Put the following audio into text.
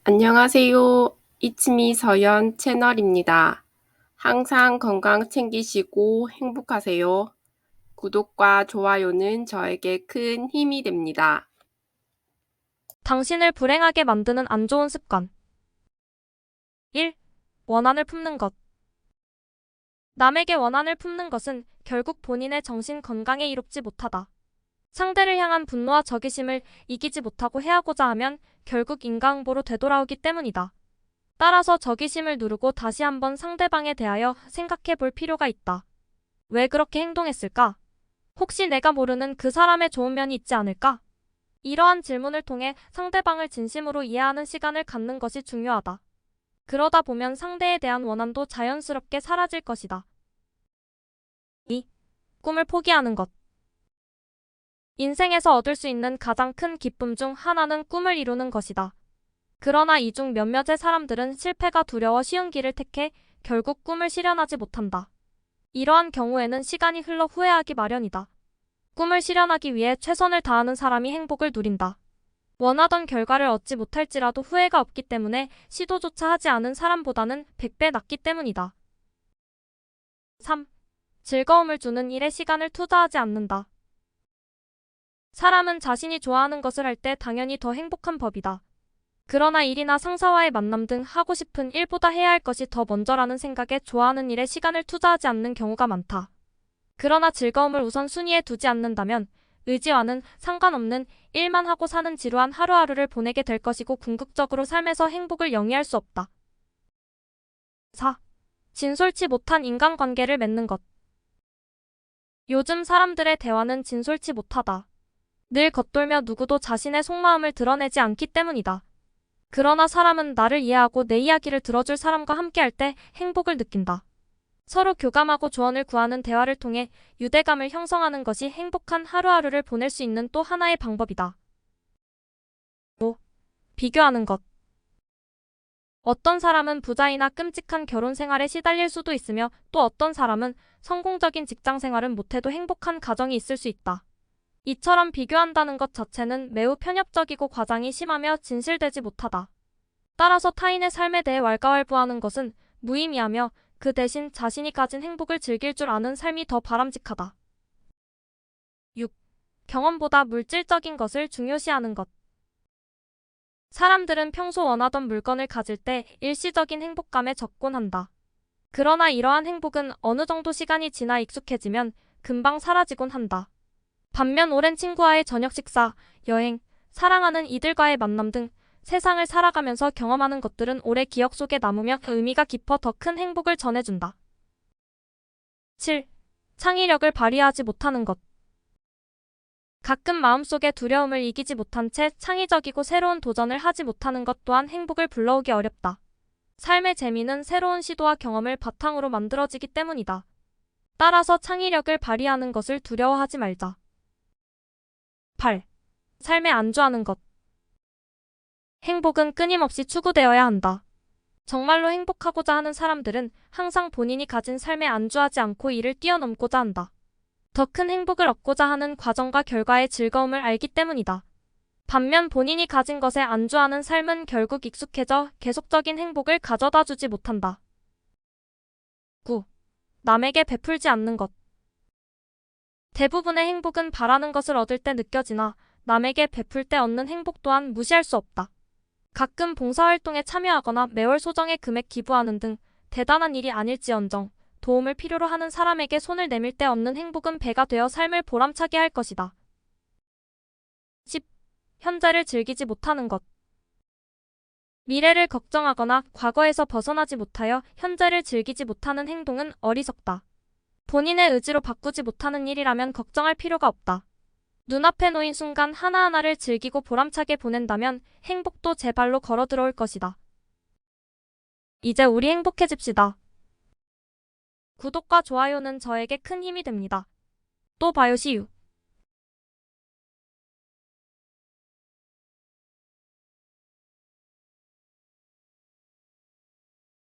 안녕하세요. 이츠미 서연 채널입니다. 항상 건강 챙기시고 행복하세요. 구독과 좋아요는 저에게 큰 힘이 됩니다. 당신을 불행하게 만드는 안 좋은 습관. 1. 원한을 품는 것. 남에게 원한을 품는 것은 결국 본인의 정신 건강에 이롭지 못하다. 상대를 향한 분노와 적의심을 이기지 못하고 해하고자 하면 결국 인과응보로 되돌아오기 때문이다. 따라서 적의심을 누르고 다시 한번 상대방에 대하여 생각해 볼 필요가 있다. 왜 그렇게 행동했을까? 혹시 내가 모르는 그 사람의 좋은 면이 있지 않을까? 이러한 질문을 통해 상대방을 진심으로 이해하는 시간을 갖는 것이 중요하다. 그러다 보면 상대에 대한 원한도 자연스럽게 사라질 것이다. 2. 꿈을 포기하는 것. 인생에서 얻을 수 있는 가장 큰 기쁨 중 하나는 꿈을 이루는 것이다. 그러나 이 중 몇몇의 사람들은 실패가 두려워 쉬운 길을 택해 결국 꿈을 실현하지 못한다. 이러한 경우에는 시간이 흘러 후회하기 마련이다. 꿈을 실현하기 위해 최선을 다하는 사람이 행복을 누린다. 원하던 결과를 얻지 못할지라도 후회가 없기 때문에 시도조차 하지 않은 사람보다는 100배 낫기 때문이다. 3. 즐거움을 주는 일에 시간을 투자하지 않는다. 사람은 자신이 좋아하는 것을 할 때 당연히 더 행복한 법이다. 그러나 일이나 상사와의 만남 등 하고 싶은 일보다 해야 할 것이 더 먼저라는 생각에 좋아하는 일에 시간을 투자하지 않는 경우가 많다. 그러나 즐거움을 우선순위에 두지 않는다면 의지와는 상관없는 일만 하고 사는 지루한 하루하루를 보내게 될 것이고 궁극적으로 삶에서 행복을 영위할 수 없다. 4. 진솔치 못한 인간관계를 맺는 것. 요즘 사람들의 대화는 진솔치 못하다. 늘 겉돌며 누구도 자신의 속마음을 드러내지 않기 때문이다. 그러나 사람은 나를 이해하고 내 이야기를 들어줄 사람과 함께할 때 행복을 느낀다. 서로 교감하고 조언을 구하는 대화를 통해 유대감을 형성하는 것이 행복한 하루하루를 보낼 수 있는 또 하나의 방법이다. 5. 비교하는 것. 어떤 사람은 부자이나 끔찍한 결혼 생활에 시달릴 수도 있으며 또 어떤 사람은 성공적인 직장 생활은 못해도 행복한 가정이 있을 수 있다. 이처럼 비교한다는 것 자체는 매우 편협적이고 과장이 심하며 진실되지 못하다. 따라서 타인의 삶에 대해 왈가왈부하는 것은 무의미하며 그 대신 자신이 가진 행복을 즐길 줄 아는 삶이 더 바람직하다. 6. 경험보다 물질적인 것을 중요시하는 것. 사람들은 평소 원하던 물건을 가질 때 일시적인 행복감에 접곤한다. 그러나 이러한 행복은 어느 정도 시간이 지나 익숙해지면 금방 사라지곤 한다. 반면 오랜 친구와의 저녁 식사, 여행, 사랑하는 이들과의 만남 등 세상을 살아가면서 경험하는 것들은 오래 기억 속에 남으며 의미가 깊어 더 큰 행복을 전해준다. 7. 창의력을 발휘하지 못하는 것. 가끔 마음속의 두려움을 이기지 못한 채 창의적이고 새로운 도전을 하지 못하는 것 또한 행복을 불러오기 어렵다. 삶의 재미는 새로운 시도와 경험을 바탕으로 만들어지기 때문이다. 따라서 창의력을 발휘하는 것을 두려워하지 말자. 8. 삶에 안주하는 것. 행복은 끊임없이 추구되어야 한다. 정말로 행복하고자 하는 사람들은 항상 본인이 가진 삶에 안주하지 않고 이를 뛰어넘고자 한다. 더 큰 행복을 얻고자 하는 과정과 결과의 즐거움을 알기 때문이다. 반면 본인이 가진 것에 안주하는 삶은 결국 익숙해져 계속적인 행복을 가져다 주지 못한다. 9. 남에게 베풀지 않는 것. 대부분의 행복은 바라는 것을 얻을 때 느껴지나 남에게 베풀 때 얻는 행복 또한 무시할 수 없다. 가끔 봉사활동에 참여하거나 매월 소정의 금액 기부하는 등 대단한 일이 아닐지언정 도움을 필요로 하는 사람에게 손을 내밀 때 얻는 행복은 배가 되어 삶을 보람차게 할 것이다. 10. 현재를 즐기지 못하는 것. 미래를 걱정하거나 과거에서 벗어나지 못하여 현재를 즐기지 못하는 행동은 어리석다. 본인의 의지로 바꾸지 못하는 일이라면 걱정할 필요가 없다. 눈앞에 놓인 순간 하나하나를 즐기고 보람차게 보낸다면 행복도 제 발로 걸어 들어올 것이다. 이제 우리 행복해집시다. 구독과 좋아요는 저에게 큰 힘이 됩니다. 또 봐요, 시유.